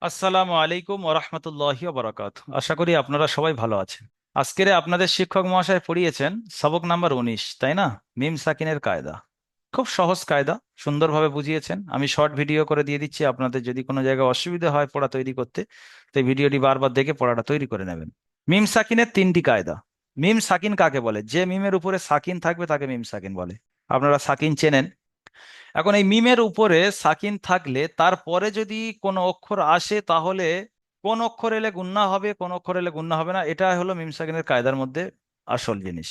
আসসালামু আলাইকুম ওরহমতুল্লাহি ওবরাকাত। আশা করি আপনারা সবাই ভালো আছেন। আজকের আপনাদের শিক্ষক মহাশয় পড়িয়েছেন সবক নাম্বার 19, তাই না? মিম সাকিনের কায়দা। খুব সহজ কায়দা, সুন্দরভাবে বুঝিয়েছেন। আমি শর্ট ভিডিও করে দিয়ে দিচ্ছি, আপনাদের যদি কোনো জায়গায় অসুবিধা হয় পড়া তৈরি করতে, তো এই ভিডিওটি বারবার দেখে পড়াটা তৈরি করে নেবেন। মিম সাকিনের তিনটি কায়দা। মিম সাকিন কাকে বলে? যে মিমের উপরে সাকিন থাকবে তাকে মিম সাকিন বলে। আপনারা সাকিন চেনেন। এখন এই মিমের উপরে সাকিন থাকলে তারপরে যদি কোনো অক্ষর আসে, তাহলে কোন অক্ষর এলে গুণনা হবে, কোন অক্ষর এলে গুণনা হবে না। এটা হলো মিম সাকিনের কায়দার মধ্যে আসল জিনিস।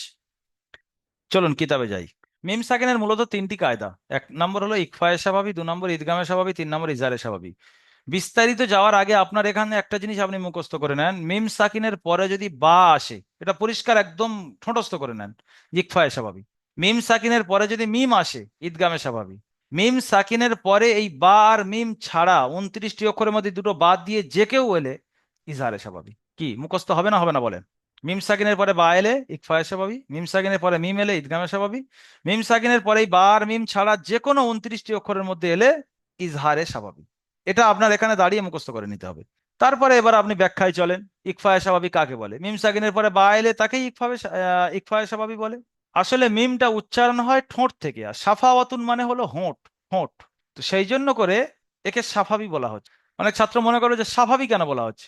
চলুন কিতাবে যাই। মিম সাকিনের মূলত তিনটি কায়দা। এক নম্বর হলো ইকফায়ে স্বাভাবী, 2 নম্বর ইদগামে স্বাভাবী, 3 নম্বর ইজারে স্বাভাবী। বিস্তারিত যাওয়ার আগে আপনার এখানে একটা জিনিস আপনি মুখস্থ করে নেন। মিম সাকিনের পরে যদি বা আসে, এটা পরিষ্কার একদম ঠোঁটস্থ করে নেন। ইকফায়ে স্বাভাবিক। মিম সাকিনের পরে যদি মিম আসে, ঈদগামে স্বাভাবিক। মিম সাকিনের পরে এই বা আর মিম ছাড়া 29টি অক্ষরের মধ্যে দুটো বাদ দিয়ে যে কেউ এলে ইজহারে স্বাভাবিক। কি মুখস্থ হবে না হবে না বলেন? মিম সাকিনের পরে বা এলে ইকফায়ে স্বাভাবিক, মিম সাকিনের পরে মিম এলে ঈদগামে স্বাভাবিক, মিম সাকিনের পরে এই বা আর মিম ছাড়া যে কোনো 29টি অক্ষরের মধ্যে এলে ইজহারে স্বাভাবিক। এটা আপনার এখানে দাঁড়িয়ে মুখস্থ করে নিতে হবে। তারপরে এবার আপনি ব্যাখ্যায় চলেন। ইকফায়ে স্বাভাবিক কাকে বলে? মিম সাকিনের পরে বা এলে তাকেই ইকফায়ে স্বাভাবিক বলে। আসলে মিমটা উচ্চারণ হয় ঠোঁট থেকে, আর সাফাওয়াতুন মানে হলো হোঁট। হোঁট। তো সেই জন্য করে একে সাফাবি বলা হচ্ছে। অনেক ছাত্র মনে করে যে স্বাভাবিক কেন বলা হচ্ছে।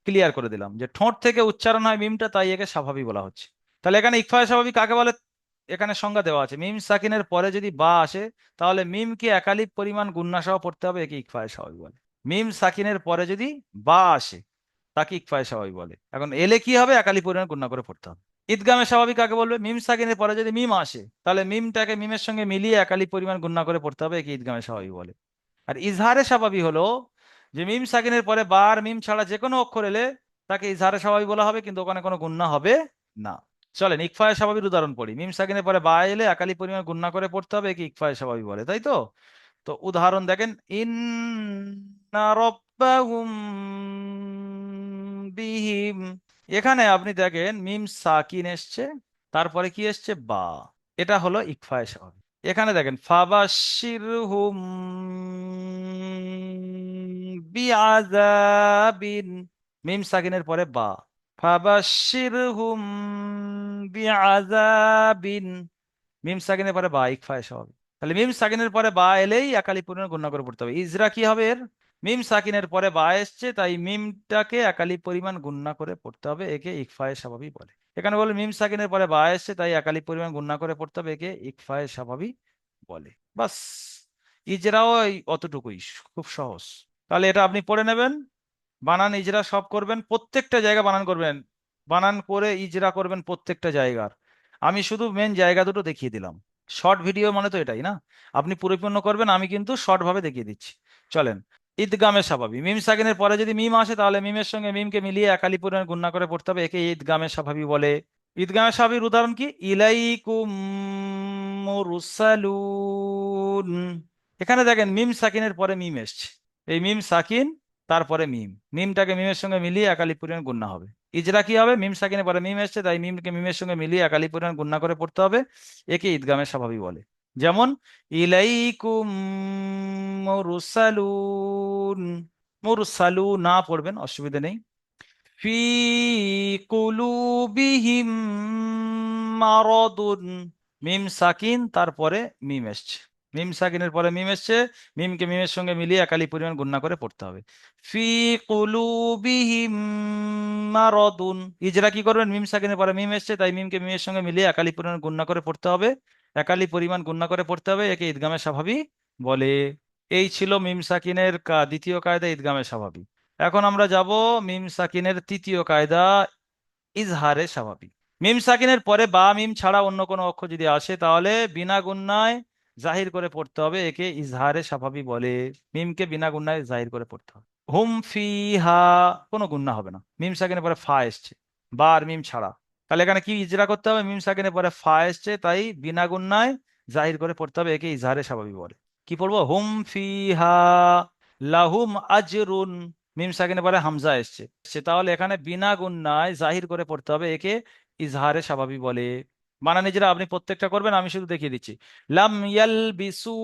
ক্লিয়ার করে দিলাম যে ঠোঁট থেকে উচ্চারণ হয় মিমটা, তাই একে স্বাভাবিক বলা হচ্ছে। তাহলে এখানে ইকফায়ে স্বাভাবিক কাকে বলে? এখানে সংজ্ঞা দেওয়া আছে। মিম সাকিনের পরে যদি বা আসে, তাহলে মিমকে একালিপ পরিমাণ গুণনা সহ পড়তে হবে, একে ইকফায়ে স্বাভাবিক বলে। মিম সাকিনের পরে যদি বা আসে, তাকে ইকফায়ে স্বাভাবিক বলে। এখন এলে কি হবে? একালিপ পরিমাণ গুণনা করে পড়তে হবে। ঈদগামে স্বাভাবিক কাকে বলবে? মিম সাকিনের পরে যদি মিম আসে, তাহলে মিমটাকে মিমের সঙ্গে মিলিয়ে একালিপ পরিমাণ গুণনা করে পড়তে হবে, একে ঈদগামে স্বাভাবিক বলে। আর ইজহারে স্বাভাবিক হলো যে মিম সাকিনের পরে বা আর মিম ছাড়া যে কোনো অক্ষর এলে তাকে ইজহারে স্বাভাবিক বলা হবে, কিন্তু ওখানে কোনো গুণনা হবে না। চলেন ইকফায়ে স্বাভাবিক উদাহরণ পড়ি। মিম সাকিনের পরে বা এলে একালি পরিমাণ গুণনা করে পড়তে হবে, একে ইকফায়ে স্বাভাবিক বলে, তাই তো? তো উদাহরণ দেখেন। ইন্না রব্বাহুম বিহিম। এখানে আপনি দেখেন মিম সাকিন এসছে, তারপরে কি এসছে? বা। এটা হলো ইকফায়ে স্বাভাবিক। এখানে দেখেন ফাবাশশিরহুম বিআযাবিন। মিম সাকিনের পরে বা। ফাবাশশিরহুম বিআযাবিন। মিম সাকিনের পরে বা, ইকফায়ে স্বাভাবিক। তাহলে মিম সাকিনের পরে বা এলেই একালি পূর্ণ গুণনা করে পড়তে হবে। ইজরা কি হবে এর? মিম সাকিনের পরে বা এসছে, তাই মিমটাকে একালি পরিমাণ গুণনা করে পড়তে হবে, একে ইকফায়ে স্বাভাবিক বলে। এখানে বলে মিম সাকিনের পরে বা এসছে, তাই একালি পরিমাণ গুণনা করে পড়তে হবে, একে ইকফায়ে স্বাভাবিক বলে। বাস। ইজরাও এই অতটুকুই, খুব সহজ। তাহলে এটা আপনি পড়ে নেবেন। বানান ইজরা সব করবেন, প্রত্যেকটা জায়গা বানান করবেন। বানান করে ইজরা করবেন প্রত্যেকটা জায়গার। আমি শুধু মেন জায়গা দুটো দেখিয়ে দিলাম। শর্ট ভিডিও মানে তো এটাই না? আপনি পরিপূর্ণ করবেন, আমি কিন্তু শর্ট ভাবে দেখিয়ে দিচ্ছি। চলেন। ঈদগামে স্বাভাবিক। মিম সাকিনের পরে যদি মিম আসে, তাহলে মিমের সঙ্গে মিমকে মিলিয়ে একালি পরিমাণ গুণনা করে পড়তে হবে, একে ঈদগামে স্বাভাবিক বলে। ঈদগামে স্বাভাবিক উদাহরণ কি? ইলাইকুম মুরসালুন। এখানে দেখেন মিম সাকিনের পরে মিম এসছে। এই মিম সাকিন, তারপরে মিম। মিমটাকে মিমের সঙ্গে মিলিয়ে একালি পরিমাণ গুণনা হবে। ইজরা কি হবে? মিম সাকিনের পরে মিম এসছে, তাই মিমকে মিমের সঙ্গে মিলিয়ে একালি পরিমাণ গুণনা করে পড়তে হবে, একে ঈদগামে স্বাভাবিক বলে। যেমন ইলাইকুম মুরসালুন। মুরসালু না পড়বেন, অসুবিধা নেই। ফি কুলুবিহিম মারাদুন। মিম সাকিন, তারপরে মিম এসছে। মিম সাকিনের পরে মিম এসছে, মিমকে মিমের সঙ্গে মিলিয়ে একালি পরিমাণ গুণনা করে পড়তে হবে। ফি কুলুবিহিম মারাদুন। ইজরা কি করবেন? মিম সাকিনের পরে মিম এসছে, তাই মিমকে মিমের সঙ্গে মিলিয়ে একালি পরিমাণ গুণনা করে পড়তে হবে, একালি পরিমাণ গুণনা করে পড়তে হবে, একে ঈদগামে স্বাভাবিক বলে। এই ছিল মিম সাকিনের দ্বিতীয় কায়দা, ঈদগামে স্বাভাবিক। এখন আমরা যাব মিম সাকিনের তৃতীয় কায়দা, ইজহারে স্বাভাবিক। মিম সাকিনের পরে বা মিম ছাড়া অন্য কোনো অক্ষর যদি আসে, তাহলে বিনা গুণনায় জাহির করে পড়তে হবে, একে ইজহারে স্বাভাবিক বলে। মিমকে বিনা গুণনায় জাহির করে পড়তে হবে। হুম ফিহা, কোনো গুণনা হবে না। মিম সাকিনের পরে ফা এসছে, বা আর মিম ছাড়া। তাহলে এখানে কি ইজরা করতে হবে? মিম সাকিনের পরে ফা এসছে, তাই বিনা গুণনায় জাহির করে পড়তে হবে, একে ইজহারে স্বাভাবিক বলে। কি পড়বো? হুম ফিহা লাহুম আজরুন। মিম সাকিনের পরে হামজা এসছে, তাহলে এখানে বিনা গুণনায় জাহির করে পড়তে হবে, একে ইজহারে স্বাভাবিক বলে। বানান ইজরা আপনি প্রত্যেকটা করবেন, আমি শুধু দেখিয়ে দিচ্ছি। লাম ইয়ালবিসু,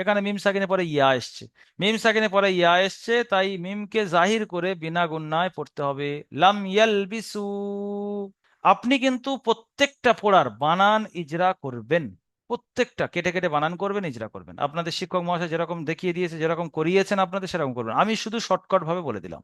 এখানে মিম সাকিনে পরে ইয়া এসছে। মিম সাকিনে পরে ইয়া এসছে, তাই মিমকে জাহির করে বিনা গুণনায় পড়তে হবে। লাম ইয়ালবিসু। আপনি কিন্তু প্রত্যেকটা পড়ার বানান ইজরা করবেন, প্রত্যেকটা কেটে কেটে বানান করবেন, ইজরা করবেন। আপনাদের শিক্ষক মহাশয় যেরকম দেখিয়ে দিয়েছে, যেরকম করিয়েছেন আপনাদের, সেরকম করবেন। আমি শুধু শর্টকাট ভাবে বলে দিলাম,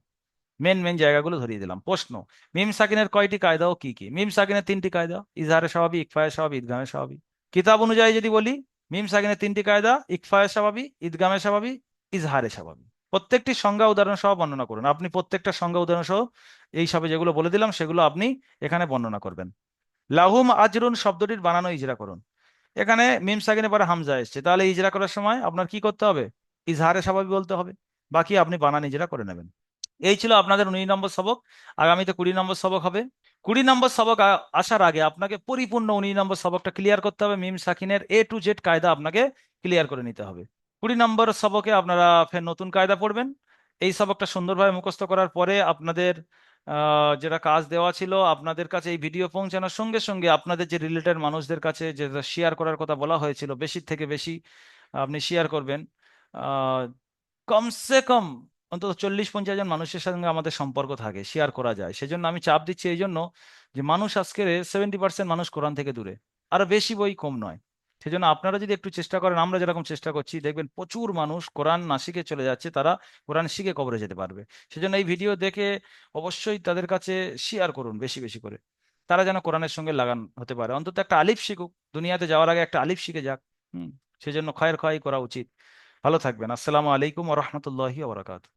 মেন মেন জায়গাগুলো ধরিয়ে দিলাম। প্রশ্ন: মিম সাকিনের কয়টি কায়দা ও কি কি? মিম সাকিনের তিনটি কায়দা: ইজহারে স্বাভাবিক, ইকফায়ে স্বাভাবিক, ইদগামে স্বাভাবিক। কিতাব অনুযায়ী যদি বলি, মিম সাকিনের তিনটি কায়দা: ইকফায়ে স্বাভাবিক, ইদগামে স্বাভাবিক, ইজহারে স্বাভাবিক। প্রত্যেকটি সংজ্ঞা উদাহরণ সহ বর্ণনা করুন। আপনি প্রত্যেকটা সংজ্ঞা উদাহরণ সহ এই সবে যেগুলো বলে দিলাম সেগুলো আপনি এখানে বর্ণনা করবেন। লাহুম আজরুন শব্দটির বানানো ইজরা করুন। এখানে মিম সাকিনের পরে হামজা এসছে, তাহলে ইজরা করার সময় আপনার কি করতে হবে? ইজহারে স্বাভাবিক বলতে হবে। বাকি আপনি বানান ইজরা করে নেবেন। এই ছিল আপনাদের 19 নম্বর সবক। আগামীতে 20 নম্বর সবক হবে। 20 নম্বর সবক আসার আগে আপনাকে পরিপূর্ণ 19 নম্বর সবকটা ক্লিয়ার করতে হবে। মিম সাকিনের A to Z কায়দা আপনাকে ক্লিয়ার করে নিতে হবে। 20 নম্বর সবকে আপনারা ফের নতুন কায়দা পড়বেন। এই সবকটা সুন্দরভাবে মুখস্থ করার পরে আপনাদের যেটা কাজ দেওয়া ছিল, আপনাদের কাছে এই ভিডিও পৌঁছানোর সঙ্গে সঙ্গে আপনাদের যে রিলেটেড মানুষদের কাছে যেটা শেয়ার করার কথা বলা হয়েছিল, বেশি থেকে বেশি আপনি শেয়ার করবেন। আহ, কমসে কম অন্তত 40-50 জন মানুষের সঙ্গে আমাদের সম্পর্ক থাকে, শেয়ার করা যায়। সেজন্য আমি চাপ দিচ্ছি এই জন্য যে মানুষ আজকে 70% মানুষ কোরআন থেকে দূরে, আরো বেশি বই কম নয়। সেজন্য আপনারা যদি একটু চেষ্টা করেন, আমরা যেরকম চেষ্টা করছি, দেখবেন প্রচুর মানুষ কোরআন না শিখে চলে যাচ্ছে, তারা কোরআন শিখে কবরে যেতে পারবে। সেজন্য এই ভিডিও দেখে অবশ্যই তাদের কাছে শেয়ার করুন বেশি বেশি করে, তারা যেন কোরআনের সঙ্গে লাগান হতে পারে, অন্তত একটা আলিফ শিখুক, দুনিয়াতে যাওয়ার আগে একটা আলিফ শিখে যাক। সেজন্য খয়ের খয় করা উচিত। ভালো থাকবেন। আসসালামু আলাইকুম ওয়া রাহমাতুল্লাহি ওয়া বারাকাতুহু।